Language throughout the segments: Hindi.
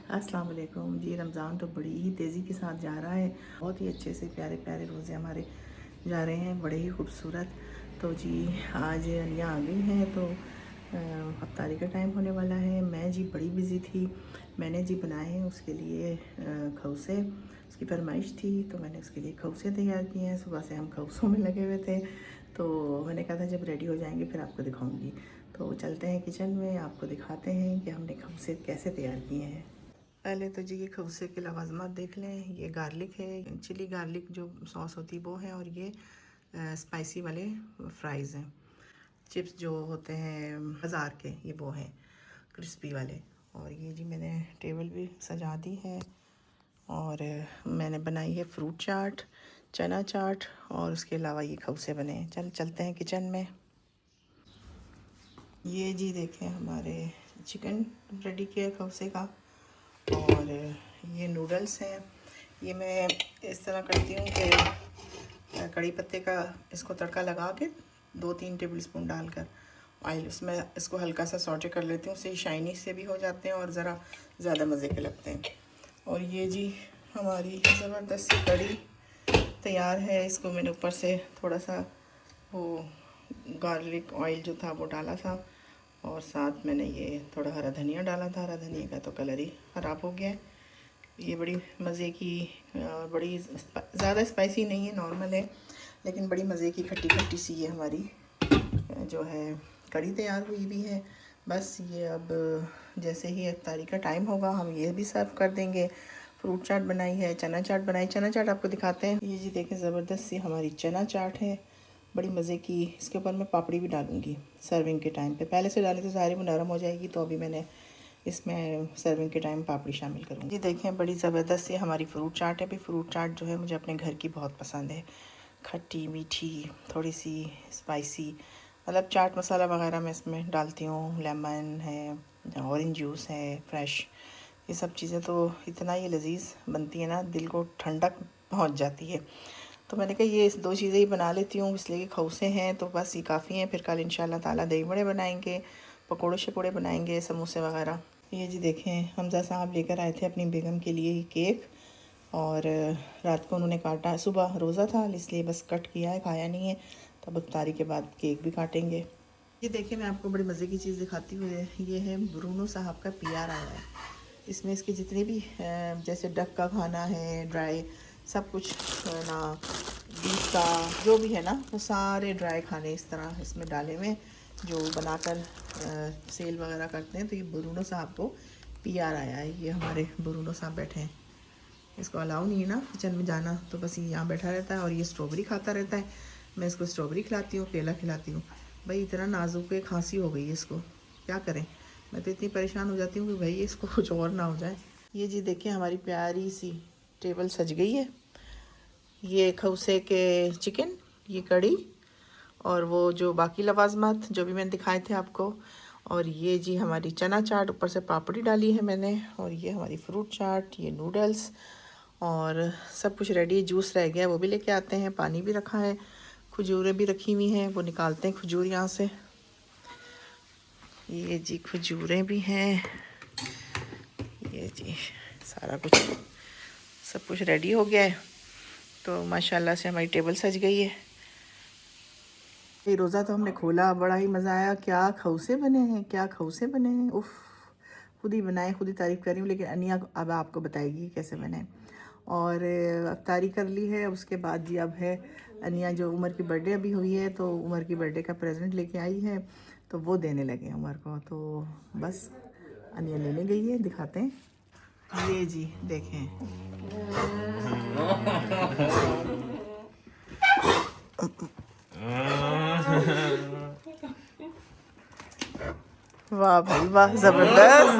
अस्सलाम वालेकुम जी। रमज़ान तो बड़ी ही तेज़ी के साथ जा रहा है। बहुत ही अच्छे से प्यारे प्यारे रोज़े हमारे जा रहे हैं, बड़े ही खूबसूरत। तो जी आज अलियाँ आ गई हैं तो अफ्तारी का टाइम होने वाला है। मैं जी बड़ी बिज़ी थी। मैंने जी बनाए हैं उसके लिए खौसे। उसकी फरमाइश थी तो मैंने उसके लिए खौसे तैयार किए हैं। सुबह से हम खौसों में लगे हुए थे तो मैंने कहा था जब रेडी हो जाएंगे फिर आपको दिखाऊंगी। तो चलते हैं किचन में, आपको दिखाते हैं कि हमने खौसे कैसे तैयार किए हैं। पहले तो जी ये खौसे के लवाजमात देख लें। ये गार्लिक है, चिली गार्लिक जो सॉस होती है वो है, और ये स्पाइसी वाले फ्राइज़ हैं। चिप्स जो होते हैं बाज़ार के, ये वो हैं क्रिस्पी वाले। और ये जी मैंने टेबल भी सजा दी है। और मैंने बनाई है फ्रूट चाट, चना चाट, और उसके अलावा ये खौसे बने हैं। चलते हैं किचन में। ये जी देखें हमारे चिकन रेडी किया खौसे का। और ये नूडल्स हैं। ये मैं इस तरह करती हूँ कि कड़ी पत्ते का इसको तड़का लगा के 2-3 टेबल स्पून डालकर ऑयल उसमें इसको हल्का सा सॉटे कर लेती हूँ। उससे शाइनी से भी हो जाते हैं और ज़रा ज़्यादा मज़े के लगते हैं। और ये जी हमारी ज़बरदस्त सी कड़ी तैयार है। इसको मैंने ऊपर से थोड़ा सा वो गार्लिक ऑयल जो था वो डाला था, और साथ मैंने ये थोड़ा हरा धनिया डाला था। हरा धनिया का तो कलर ही ख़राब हो गया है। ये बड़ी मज़े की, बड़ी ज़्यादा स्पाइसी नहीं है, नॉर्मल है, लेकिन बड़ी मज़े की खट्टी खट्टी सी ये हमारी जो है कड़ी तैयार हुई भी है। बस ये अब जैसे ही इफ्तारी का टाइम होगा हम ये भी सर्व कर देंगे। फ्रूट चाट बनाई है, चना चाट बनाई। चना चाट आपको दिखाते हैं। ये जी देखें ज़बरदस्त सी हमारी चना चाट है, बड़ी मज़े की। इसके ऊपर मैं पापड़ी भी डालूँगी सर्विंग के टाइम पे। पहले से डाली तो सारी वो नरम हो जाएगी, तो अभी मैंने इसमें सर्विंग के टाइम पापड़ी शामिल करूँगी। ये देखें बड़ी ज़बरदस्त सी हमारी फ्रूट चाट है। अभी फ्रूट चाट जो है मुझे अपने घर की बहुत पसंद है, खट्टी मीठी, थोड़ी सी स्पाइसी। मतलब चाट मसाला वगैरह मैं इसमें डालती हूँ। लेमन है, ऑरेंज जूस है फ्रेश, ये सब चीज़ें तो इतना ही लजीज बनती है ना, दिल को ठंडक पहुँच जाती है। तो मैंने कहा ये 2 चीज़ें ही बना लेती हूँ, इसलिए कि खौसे हैं तो बस ये काफ़ी हैं। फिर कल इंशाल्लाह ताला दही बड़े बनाएंगे, पकोड़े शकोड़े बनाएंगे, समोसे वगैरह। ये जी देखें हमज़ा साहब लेकर आए थे अपनी बेगम के लिए केक, और रात को उन्होंने काटा। सुबह रोज़ा था इसलिए बस कट किया है, खाया नहीं है। तो अब इफ्तारी के बाद केक भी काटेंगे। ये देखिए मैं आपको बड़ी मज़े की चीज़ दिखाती हूँ। ये है ब्रूनो साहब का PR आया है। इसमें इसके जितने भी जैसे डक का खाना है, ड्राई सब कुछ ना, बीफ का जो भी है ना, वो सारे ड्राई खाने इस तरह इसमें डाले हुए जो बनाकर सेल वगैरह करते हैं। तो ये ब्रूनो साहब को PR आया है। ये हमारे ब्रूनो साहब बैठे हैं, इसको अलाउ नहीं है ना किचन में जाना, तो बस ये यहाँ बैठा रहता है और ये स्ट्रॉबेरी खाता रहता है। मैं इसको स्ट्रॉबेरी खिलाती हूँ, केला खिलाती हूँ। भाई इतना नाजुक है, खांसी हो गई है इसको, क्या करें। मैं तो इतनी परेशान हो जाती हूँ कि भाई इसको कुछ और ना हो जाए। ये जी देखिए हमारी प्यारी सी टेबल सज गई है। ये खौसे के चिकन, ये कड़ी, और वो जो बाकी लवाजमात जो भी मैंने दिखाए थे आपको। और ये जी हमारी चना चाट, ऊपर से पापड़ी डाली है मैंने। और ये हमारी फ्रूट चाट, ये नूडल्स, और सब कुछ रेडी है। जूस रह गया वो भी लेके आते हैं, पानी भी रखा है, खजूरें भी रखी हुई हैं, वो निकालते हैं खजूर यहाँ से। ये जी खजूरें भी हैं। ये जी सारा कुछ, सब कुछ रेडी हो गया है। तो माशाल्लाह से हमारी टेबल सज गई है। ये रोज़ा तो हमने खोला, बड़ा ही मज़ा आया। क्या खौसे बने हैं, क्या खौसे बने हैं, उफ़। खुद ही बनाए, खुद ही तारीफ़ कर रही हूँ, लेकिन अनिया अब आपको बताएगी कैसे बने। और अफ्तारी कर ली है। उसके बाद जी अब है अनिया, जो उमर की बर्थडे अभी हुई है, तो उमर की बर्थडे का प्रेजेंट लेके आई है, तो वो देने लगे उमर को। तो बस अनिया लेने गई है, दिखाते हैं। ये जी देखें वाह भाई वाह, जबरदस्त।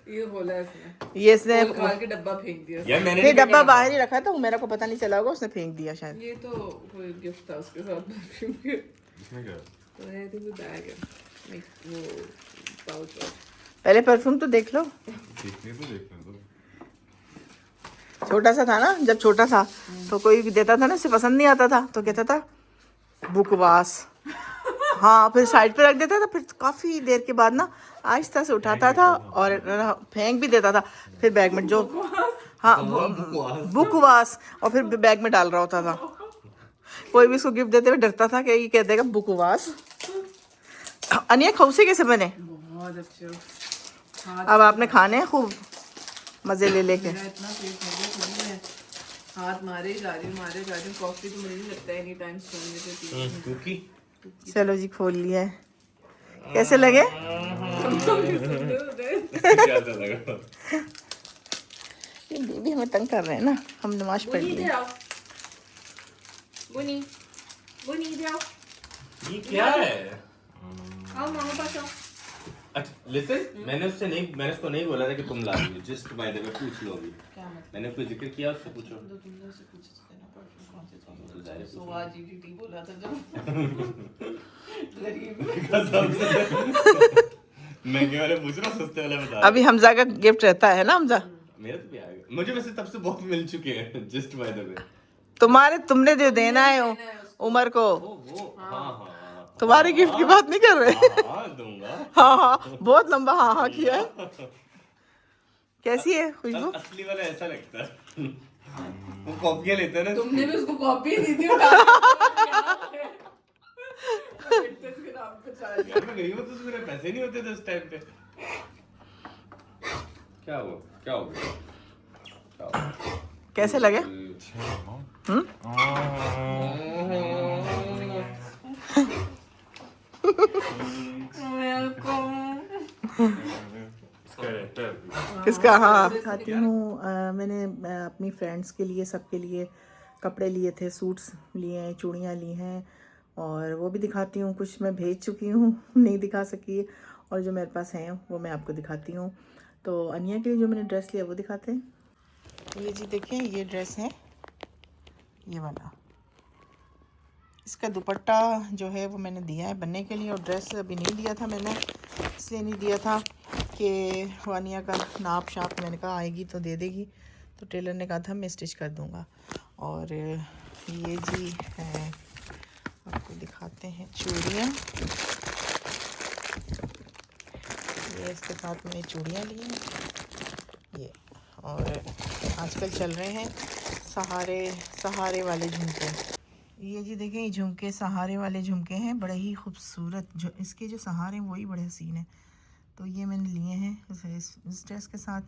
ये बोला इसने, ये इसने खा के डब्बा फेंक दिया। यार मैंने नहीं, डब्बा बाहर ही रखा था, मेरे को पता नहीं चला होगा, उसने फेंक दिया शायद। ये तो कोई गिफ्ट था उसके साथ परफ्यूम के। इसमें क्या? तो आई थिंक वो बैग है, लाइक वो पाउच वाउच। पहले परफ्यूम तो देख लो। देखने तो छोटा सा था ना, जब छोटा था तो कोई देता था ना, उसे पसंद नहीं आता था तो कहता था बुकवास। हाँ, फिर साइड पे रख देता था, फिर काफ़ी देर के बाद ना आहिस्ता से उठाता था और फेंक भी देता था। फिर बैग में जो हाँ बुकवास, और फिर बैग में डाल रहा होता था। कोई भी उसको गिफ्ट देते हुए डरता था कि ये कह देगा बुकवास। अनिया खौसे कैसे बने? बहुत अच्छे हो। अब आपने खाने हैं खूब मजे ले लेके। मेरा इतना पेट भर गया, थोड़ी मैं हाथ मारे जा रही हूँ। कॉफी तो मुझे नहीं लगता है एनी टाइम सोने से पी। चलो जी, खोल लिया है। कैसे लगे? कैसा लगा? ये बेबी हमें तंग कर रहे हैं ना, हम नमाज पढ़ लिए। ये क्या है? आओ मामा पास आओ। अच्छा लिसन, मैंने उसको नहीं बोला था कि तुम ला रही हो। जस्ट बाय द वे पूछ लो अभी। क्या मतलब? मैंने कोई जिक्र किया उससे पूछो। तो तुमने उससे पूछा तो देना परफ्यूम कौन से तो जाहिर है सो आज EDT बोला था जब गरीब महंगे वाले पूछ रहा हूँ, सस्ते वाले बता। अभी हमजा का गिफ्ट रहता है ना हमजा? मेरा तो भी आएगा। मुझे वैसे तब से बहुत मिल चुके हैं। Just by the way. तुमने जो देना है उमर को, वो हाँ तुम्हारे गिफ्ट की बात नहीं कर रहे। हाँ दूंगा। हाँ, बहुत लंबा हाँ किया है। कैसी है खुशबू? असली वाला ऐसा लगता है। वो कॉपियां लेते हैं ना। तुमने भी उसको कॉपी दी थी यार मैं गरीब हूँ तो मेरे पैसे नहीं होते थे उस टाइम पे। क्या हुआ? कैसे लगे? किसका? हाँ, दिखाती हूँ। मैंने अपनी फ्रेंड्स के लिए, सबके लिए कपड़े लिए थे, सूट्स लिए हैं, चूड़ियाँ ली हैं, और वो भी दिखाती हूँ। कुछ मैं भेज चुकी हूँ, नहीं दिखा सकी, और जो मेरे पास हैं वो मैं आपको दिखाती हूँ। तो अनिया के लिए जो मैंने ड्रेस लिया वो दिखाते हैं। ये जी देखें, ये ड्रेस है, ये वाला। इसका दुपट्टा जो है वो मैंने दिया है बनने के लिए, और ड्रेस अभी नहीं दिया था मैंने, इसलिए नहीं दिया था कि वानिया का नाप शाप मैंने कहा आएगी तो दे देगी, तो टेलर ने कहा था मैं स्टिच कर दूंगा। और ये जी है, आपको दिखाते हैं चूड़ियाँ। ये इसके साथ में चूड़ियाँ ली हैं ये, और आजकल चल रहे हैं सहारे वाले झुमके। ये जी देखें, ये झुमके सहारे वाले झुमके हैं, बड़े ही खूबसूरत। जो इसके जो सहारे हैं वही बड़े हसीन हैं, तो ये मैंने लिए हैं इस ड्रेस के साथ।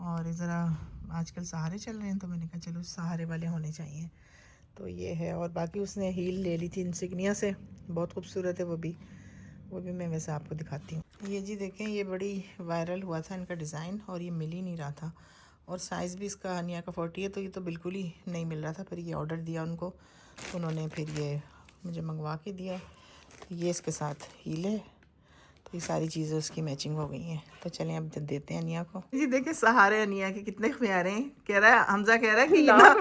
और ज़रा आजकल सहारे चल रहे हैं, तो मैंने कहा चलो सहारे वाले होने चाहिए, तो ये है। और बाकी उसने हील ले ली थी इंसिग्निया से, बहुत खूबसूरत है वो भी मैं वैसे आपको दिखाती हूँ। ये जी देखें, ये बड़ी वायरल हुआ था इनका डिज़ाइन, और ये मिल ही नहीं रहा था, और साइज़ भी इसका अनिया का 40 है, तो ये तो बिल्कुल ही नहीं मिल रहा था। फिर ये ऑर्डर दिया उनको, तो उन्होंने फिर ये मुझे मंगवा के दिया। तो ये इसके साथ हील है, तो ये सारी चीज़ें उसकी मैचिंग हो गई हैं। तो चलें अब देते हैं अनिया को। जी देखिए, सहारे अनिया के कितने प्यारे हैं। कह रहा है हमजा, कह रहा है कि ये नाक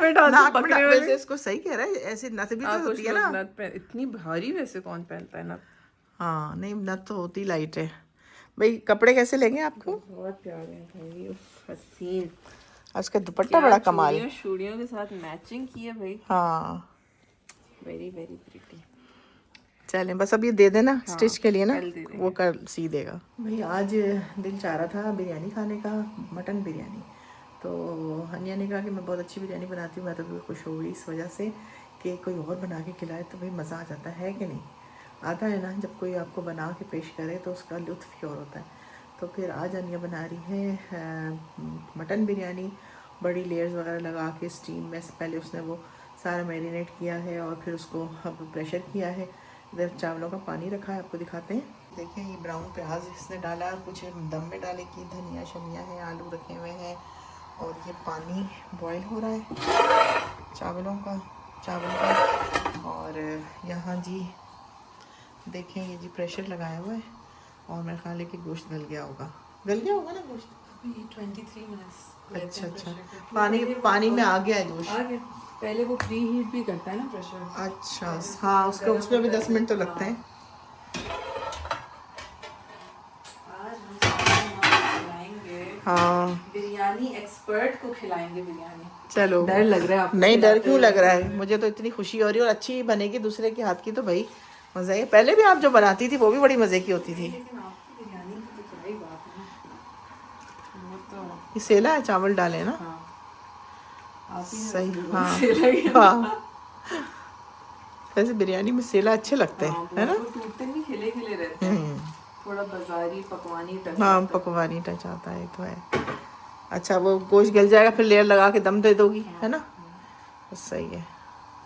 में वैसे इसको सही कह रहा है, ऐसे नथ भी तो होती है ना। इतनी भारी वैसे कौन पहनता है ना। हाँ नहीं, नथ तो होती लाइट है। भाई कपड़े कैसे लेंगे आपको? बहुत प्यारे हैं भाई, हसीन। और उसका दुपट्टा बड़ा कमाल है, चूड़ियों के साथ मैचिंग की है भाई। हाँ वेरी वेरी प्रिटी। चलें, बस अब ये दे देना स्टिच के लिए ना, कल दे देंगे। वो कर सी देगा। भाई आज दिल चाह रहा था बिरयानी खाने का, मटन बिरयानी। तो अनिया ने कहा कि मैं बहुत अच्छी बिरयानी बनाती हूँ। मैं तो बिल्कुल खुश हो गई इस वजह से कि कोई और बना के खिलाए तो भाई मज़ा आ जाता है कि नहीं। आता है ना, जब कोई आपको बना के पेश करे तो उसका लुत्फ़ ही और होता है। तो फिर आज अनिया बना रही है मटन बिरयानी, बड़ी लेयर्स वगैरह लगा के स्टीम में। पहले उसने वो सारा मैरिनेट किया है और फिर उसको अब प्रेशर किया है। इधर चावलों का पानी रखा है, आपको दिखाते हैं। देखिए, ये ब्राउन प्याज इसने डाला, कुछ दम में डाले की धनिया शनिया है, आलू रखे हुए हैं, और ये पानी बॉईल हो रहा है चावल का। और यहाँ जी देखें, ये जी प्रेशर लगाया हुआ है, और मेरे ख्याल है कि गोश्त गल गया होगा ना गोश्त। 23 मिनट्स। अच्छा, पानी में आ गया है गोश्त। आगे पहले वो प्री हीट भी करता है ना प्रेशर। अच्छा, हाँ, उसमें भी 10 मिनट तो लगते हैं। आज हम खिलाएंगे बिरयानी, एक्सपर्ट को खिलाएंगे बिरयानी। चलो, डर लग रहा है आपको? नहीं, डर क्यों लग रहा है, मुझे तो इतनी खुशी हो रही है, और अच्छी बनेगी दूसरे के हाथ की तो भाई मज़ा है। पहले भी आप जो बनाती थी वो भी बड़ी मज़े की होती थी। लेकिन आपकी बिरयानी की तो क्या ही बात है ना, वो तो ये सेला है, चावल डाले ना। हाँ आप ही ने सही, वैसे हाँ सेला ही है। हाँ। वैसे बिरयानी में सेला अच्छे लगते हाँ, हैं, है ना। वो टूटते नहीं, खिले खिले रहते हैं, थोड़ा बाजारी पकवानी टच हाँ लगता है। पकवानी टच आता है तो है। अच्छा वो गोश्त गल जाएगा फिर लेयर लगा के दम दे दोगी, है ना। बस सही है।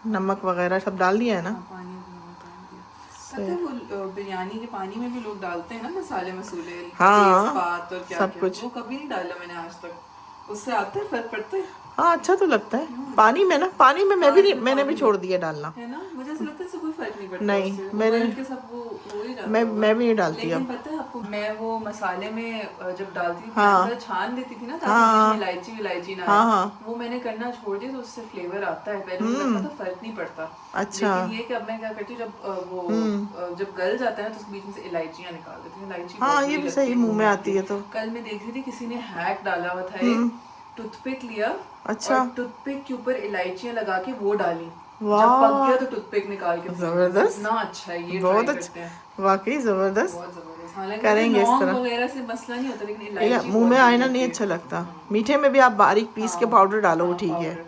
नमक वगैरह सब डाल दिया है ना। हाँ, पानी भी नमक डाल दिया। पता है वो बिरयानी के पानी में भी लोग डालते हैं ना मसाले मसूले, हाँ, तेजपात और क्या सब क्या, कुछ। वो कभी नहीं डाला मैंने आज तक। उससे आता है, फर्क पड़ता है? हाँ अच्छा तो लगता है। पानी में ना, पानी में मैं भी नहीं, मैंने भी छोड़ दिया डालना। है ना, मुझे ऐसा लगता है इससे कोई फर्क नहीं पड़ता। नहीं, उससे मैंने- उबाल के सब वो हो ही जाता मैं होगा। भी नहीं डालती लेकिन अब। पता है आपको, मैं वो मसाले में जब डालती थी हाँ। प्याज छान देती थी ना, ताकि हाँ। बीच में इलायची ना हाँ, आए। हाँ। वो मैंने करना छोड़ दिया तो उससे फ्लेवर आता है। पहले मुझे लगता था फर्क नहीं पड़ता। अच्छा। लेकिन ये कि अब मैं क्या करती हूँ, जब गल जाता है तो उसके बीच में से इलायचियाँ निकाल देती हूँ। इलायची हाँ, बहुत ये बुरी भी लगती सही है मुंह में आती है तो। कल मैं देख रही थी किसी ने हैक डाला हुआ था, एक टूथपिक लिया, अच्छा। और टूथपिक के ऊपर इलायचियाँ लगा के वो डाली, वाह। जब पक गया तो टूथपिक निकाल के फेंक दी। जबरदस्त। कितना अच्छा है, ये बहुत ट्राई अच्छा, करते हैं। वाकई जबरदस्त। बहुत जबरदस्त। हालांकि करेंगे इस लौंग तरह। वगैरह से मसला नहीं होता, लेकिन ये इलायची मुंह में बहुत आए ना बुरी नहीं लगती अच्छा है। लगता। मीठे में भी आप बारीक पीस के हाँ, पाउडर डालो वो हाँ, ठीक है। पाउडर।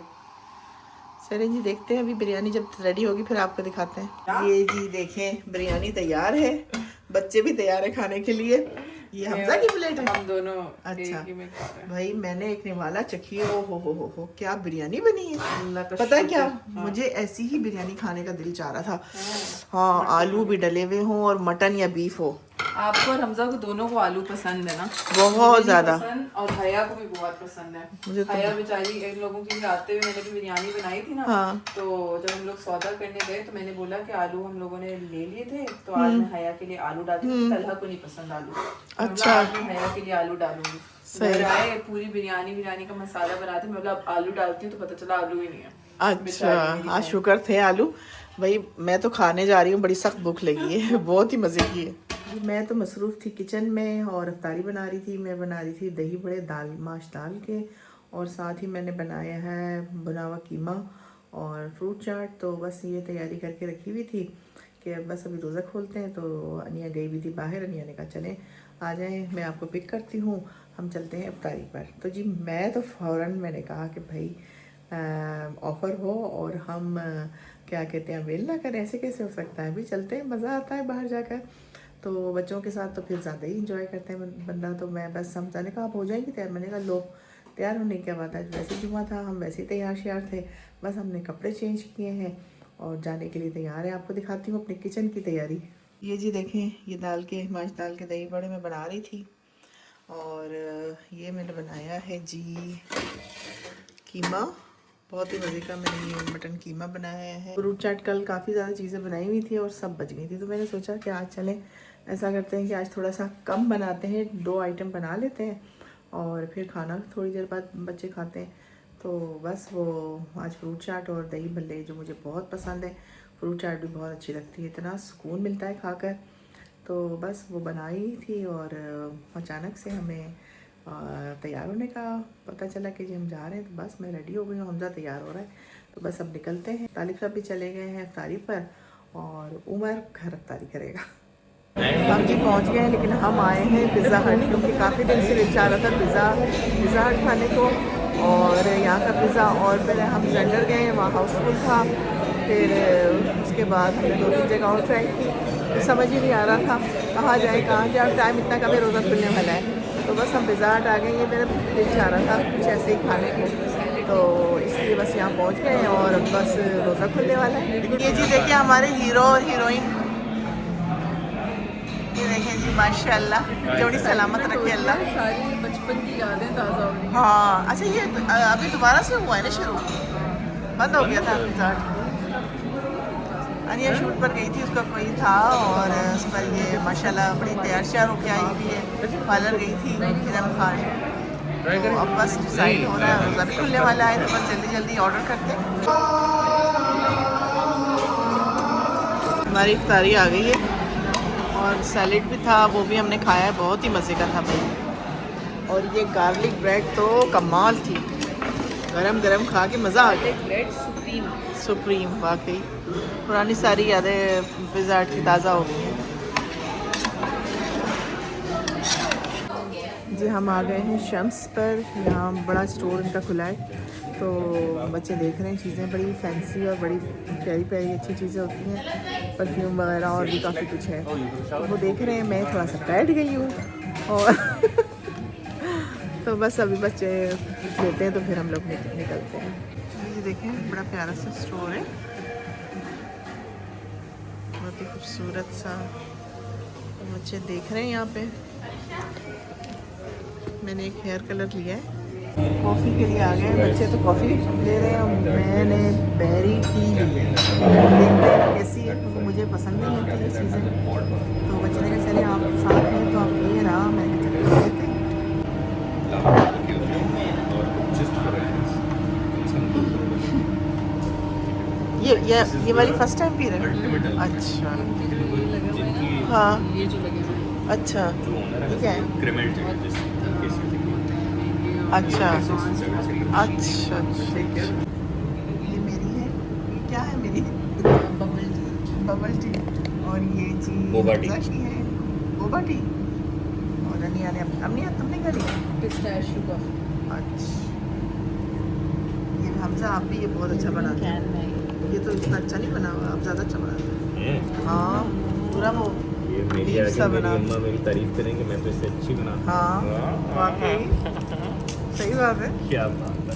चलिए जी देखते हैं, अभी बिरयानी जब रेडी होगी फिर आपको दिखाते हैं। ये जी देखें बिरयानी तैयार है, बच्चे भी तैयार है खाने के लिए। ये हमजा की प्लेट है। हम दोनों अच्छा एक ही में खा रहे हैं। भाई मैंने एक निवाला चखी है, ओ हो क्या बिरयानी बनी है। अल्लाह का पता है क्या, शुक्र। हाँ। मुझे ऐसी ही बिरयानी खाने का दिल चाह रहा था। हाँ, आलू भी डले हुए हों और मटन या बीफ हो। आपको और हमजा को दोनों को आलू पसंद है ना? बहुत मुझे नहीं ज्यादा। पसंद, और हया को भी बहुत पसंद है। मुझे तो- हया बेचारी, इन लोगों के लिए आते हुए मैंने भी बिरयानी बनाई थी ना। हाँ। तो जब हम लोग सौदा करने गए तो मैंने बोला कि आलू हम लोगों ने ले लिए थे, तो आज मैं हया के लिए आलू डालती हूँ। तलहा को नहीं पसंद आलू। तो अच्छा। आज मैं हया के लिए आलू डालूंगी। घर आए, पूरी बिरयानी का मसाला बनाते, मैं बोला अब आलू डालती हूँ, तो पता चला आलू ही नहीं है। अच्छा, हाँ शुक्र थे आलू। भाई मैं तो खाने जा रही हूँ, बड़ी सख्त भूख लगी है। बहुत ही मज़े की है। मैं तो मसरूफ़ थी किचन में और अफ्तारी बना रही थी। मैं बना रही थी दही बड़े दाल माश डाल के, और साथ ही मैंने बनाया है भुना हुआ कीमा और फ्रूट चाट। तो बस ये तैयारी करके रखी हुई थी कि बस अभी रोज़ा खोलते हैं। तो अनिया गई हुई थी बाहर, अनिया ने कहा चलें आ जाएं, मैं आपको पिक करती हूँ, हम चलते हैं अफ्तारी पर। तो जी मैं तो फ़ौरन मैंने कहा कि भाई ऑफ़र हो और हम क्या कहते हैं वेल ना करें, ऐसे कैसे हो सकता है, भी चलते हैं, मज़ा आता है बाहर जाकर। तो बच्चों के साथ तो फिर ज़्यादा ही इंजॉय करते हैं बंदा। तो मैं बस हम जाने कहा आप हो जाएंगी तैयार, मैंने कहा लो तैयार होने की क्या बात है, वैसे जुम्मा था, हम वैसे ही तैयार श्यार थे, बस हमने कपड़े चेंज किए हैं और जाने के लिए तैयार है। आपको दिखाती हूँ अपने किचन की तैयारी। ये जी देखें, ये दाल के माश दाल के दही बड़े मैं बना रही थी, और ये मैंने बनाया है जी कीमा, बहुत ही मज़े का मैंने ये मटन कीमा बनाया है। फ्रूट चाट कल काफ़ी ज़्यादा चीज़ें बनाई हुई थी और सब बच गई थी, तो मैंने सोचा कि आज चलें ऐसा करते हैं कि आज थोड़ा सा कम बनाते हैं, 2 आइटम बना लेते हैं और फिर खाना थोड़ी देर बाद बच्चे खाते हैं। तो बस वो आज फ्रूट चाट और दही भल्ले जो मुझे बहुत पसंद है, फ्रूट चाट भी बहुत अच्छी लगती है, इतना सुकून मिलता है खाकर। तो बस वो बनाई थी और अचानक से हमें तैयार होने का पता चला कि जी हम जा रहे हैं। तो बस मैं रेडी हो गई हूँ, हमजा तैयार हो रहा है, तो बस अब निकलते हैं। तालिब साहब भी चले गए हैं अफ्तारी पर और उमर घर अफ्तारी करेगा। हम जी पहुँच गए हैं, लेकिन हम आए हैं पिज़्ज़ा हट, क्योंकि काफ़ी दिन से दिल चाह रहा था पिज़्ज़ा हट खाने को, और यहाँ का पिज़्ज़ा। और पहले हम जेंडर गए, वहाँ हाउसफुल था, फिर उसके बाद हमने 2-3 जगह और ट्राई की, तो समझ ही नहीं आ रहा था कहाँ जाए, टाइम इतना कम है, रोज़ा खुलने वाला है। तो बस हम पिज़्ज़ा हट आ गए, ये मेरा दिल चाह रहा था कुछ ऐसे ही खाने को, तो इसलिए बस यहाँ पहुँच गए और बस रोज़ा खुलने वाला है। ये जी देखिए हमारे हीरो और हीरोइन, ये देखें जी माशाल्लाह, जोड़ी सलामत रखे अल्लाह। सारी बचपन की यादें ताज़ा हो गई। हाँ अच्छा, ये अभी दोबारा से हुआ है ना शुरू, बंद हो गया था पिज़्ज़ा हट। अनिया शूट पर गई थी, उसका कोई था और उस पर ये माशाल्लाह बड़ी तैयार श्यार होके आई हुई है। पार्लर गई थी फिल्म खान, तो अब बस डिसाइड हो रहा है, रोज़ा भी खुलने वाला है, तो बस जल्दी जल्दी ऑर्डर करते हैं। हमारी इफ्तारी आ गई है और सैलेड भी था, वो भी हमने खाया है, बहुत ही मज़े का था भाई। और ये गार्लिक ब्रेड तो कमाल थी, गरम गरम खा के मज़ा आ गया। Bread supreme. सुप्रीम वाकई। पुरानी सारी यादें पिज़्ज़ा हट की ताज़ा हो गई हैं। जी हम आ गए हैं शम्स पर। यहाँ बड़ा स्टोर इनका खुला है, तो बच्चे देख रहे हैं चीज़ें बड़ी फैंसी और बड़ी प्यारी प्यारी अच्छी चीज़ें होती हैं, परफ्यूम वगैरह और भी काफ़ी कुछ है, तो वो देख रहे हैं। मैं थोड़ा सा बैठ गई हूँ और तो बस अभी बच्चे लेते हैं तो फिर हम लोग निकलते हैं। ये देखें बड़ा प्यारा सा स्टोर है, बहुत ही खूबसूरत सा। तो बच्चे देख रहे हैं यहाँ पे। मैंने एक हेयर कलर लिया है। कॉफ़ी के लिए आ गए हैं बच्चे, तो कॉफ़ी ले रहे हैं और मैंने बेरी टी ली है। देखते हैं कैसी है, क्योंकि मुझे पसंद नहीं होती ये चीज़ें। तो बच्चे ने कहा चले आप साथ हैं तो आप ये रहा, मैंने चले लेते हैं। ये वाली फर्स्ट टाइम पी रहे हैं? अच्छा हाँ ये जो लगे हुए हैं, अच्छा ये क्या है? क्रिमेंट अच्छा अच्छा अच्छा अच्छा। ये मेरी है, ये क्या है मेरी? Bubble tea. और ये चीज़ बोबा टी। की है, बोबा टी। और अनिया ने अनिया तुमने क्या लिया? Pistachio coffee. अच्छा ये हमजा आप भी ये बहुत अच्छा बनाते हैं। ये तो इतना अच्छा नहीं बना हुआ, आप ज़्यादा अच्छा बनाते हैं। हाँ पूरा वो ये मेरी डीप आगे सा मेरी बना। अम्मा मेरी तारीफ करेंगे, मैं तो इससे अच्छी बना। हाँ वाकई सही बात है। क्या बात है।